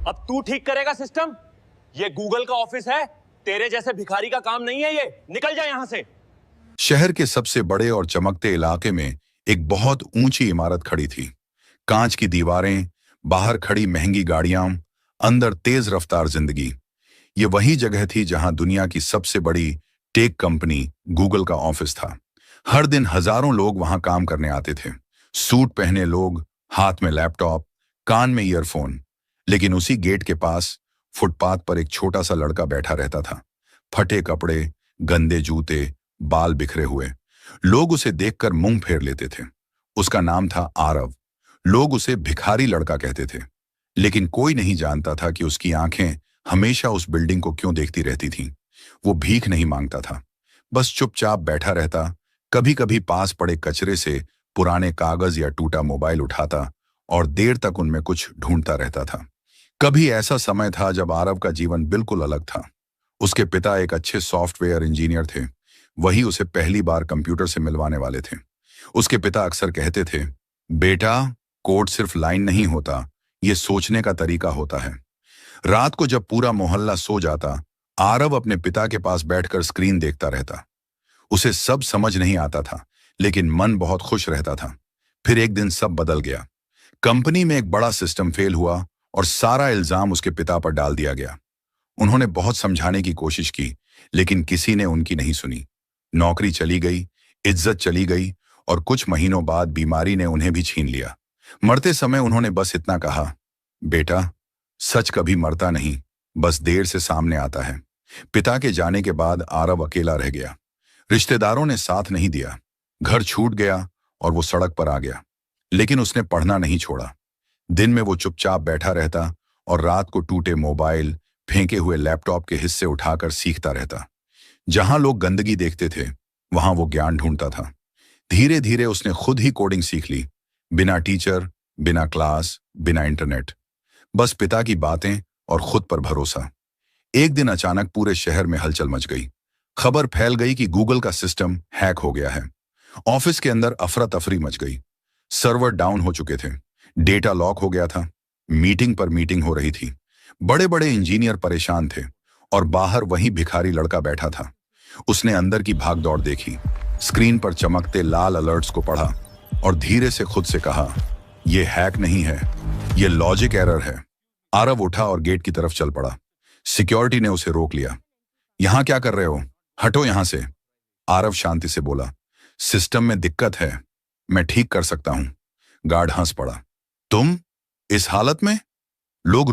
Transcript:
अब तू ठीक करेगा सिस्टम? ये गूगल का ऑफिस है, तेरे जैसे भिखारी का काम नहीं है ये। निकल जा यहां से। शहर के सबसे बड़े और चमकते इलाके में एक बहुत ऊंची इमारत खड़ी थी। कांच की दीवारें, बाहर खड़ी महंगी गाड़ियां, अंदर तेज रफ्तार जिंदगी। ये वही जगह थी जहां दुनिया की सबसे बड़ी टेक कंपनी गूगल का ऑफिस था। हर दिन हजारों लोग वहां काम करने आते थे। सूट पहने लोग, हाथ में लैपटॉप, कान में ईयरफोन। लेकिन उसी गेट के पास फुटपाथ पर एक छोटा सा लड़का बैठा रहता था। फटे कपड़े, गंदे जूते, बाल बिखरे हुए। लोग उसे देखकर मुंह फेर लेते थे। उसका नाम था आरव। लोग उसे भिखारी लड़का कहते थे। लेकिन कोई नहीं जानता था कि उसकी आंखें हमेशा उस बिल्डिंग को क्यों देखती रहती थीं। वो भीख नहीं मांगता था, बस चुपचाप बैठा रहता। कभी कभी पास पड़े कचरे से पुराने कागज या टूटा मोबाइल उठाता और देर तक उनमें कुछ ढूंढता रहता था। कभी ऐसा समय था जब आरव का जीवन बिल्कुल अलग था। उसके पिता एक अच्छे सॉफ्टवेयर इंजीनियर थे। वही उसे पहली बार कंप्यूटर से मिलवाने वाले थे। उसके पिता अक्सर कहते थे, बेटा, कोड सिर्फ लाइन नहीं होता, ये सोचने का तरीका होता है। रात को जब पूरा मोहल्ला सो जाता, आरव अपने पिता के पास बैठकर स्क्रीन देखता रहता। उसे सब समझ नहीं आता था, लेकिन मन बहुत खुश रहता था। फिर एक दिन सब बदल गया। कंपनी में एक बड़ा सिस्टम फेल हुआ और सारा इल्जाम उसके पिता पर डाल दिया गया। उन्होंने बहुत समझाने की कोशिश की, लेकिन किसी ने उनकी नहीं सुनी। नौकरी चली गई, इज्जत चली गई और कुछ महीनों बाद बीमारी ने उन्हें भी छीन लिया। मरते समय उन्होंने बस इतना कहा, बेटा, सच कभी मरता नहीं, बस देर से सामने आता है। पिता के जाने के बाद आरव अकेला रह गया। रिश्तेदारों ने साथ नहीं दिया। घर छूट गया और वो सड़क पर आ गया। लेकिन उसने पढ़ना नहीं छोड़ा। दिन में वो चुपचाप बैठा रहता और रात को टूटे मोबाइल, फेंके हुए लैपटॉप के हिस्से उठाकर सीखता रहता। जहां लोग गंदगी देखते थे, वहां वो ज्ञान ढूंढता था। धीरे धीरे उसने खुद ही कोडिंग सीख ली, बिना टीचर, बिना क्लास, बिना इंटरनेट। बस पिता की बातें और खुद पर भरोसा। एक दिन अचानक पूरे शहर में हलचल मच गई। खबर फैल गई कि गूगल का सिस्टम हैक हो गया है। ऑफिस के अंदर अफरा तफरी मच गई। सर्वर डाउन हो चुके थे, डेटा लॉक हो गया था, मीटिंग पर मीटिंग हो रही थी। बड़े बड़े इंजीनियर परेशान थे और बाहर वही भिखारी लड़का बैठा था। उसने अंदर की भागदौड़ देखी, स्क्रीन पर चमकते लाल अलर्ट्स को पढ़ा और धीरे से खुद से कहा, यह हैक नहीं है, यह लॉजिक एरर है। आरव उठा और गेट की तरफ चल पड़ा। सिक्योरिटी ने उसे रोक लिया। यहां क्या कर रहे हो? हटो यहां से। आरव शांति से बोला, सिस्टम में दिक्कत है, मैं ठीक कर सकता हूं। गार्ड हंस पड़ा, तुम इस हालत में? लोग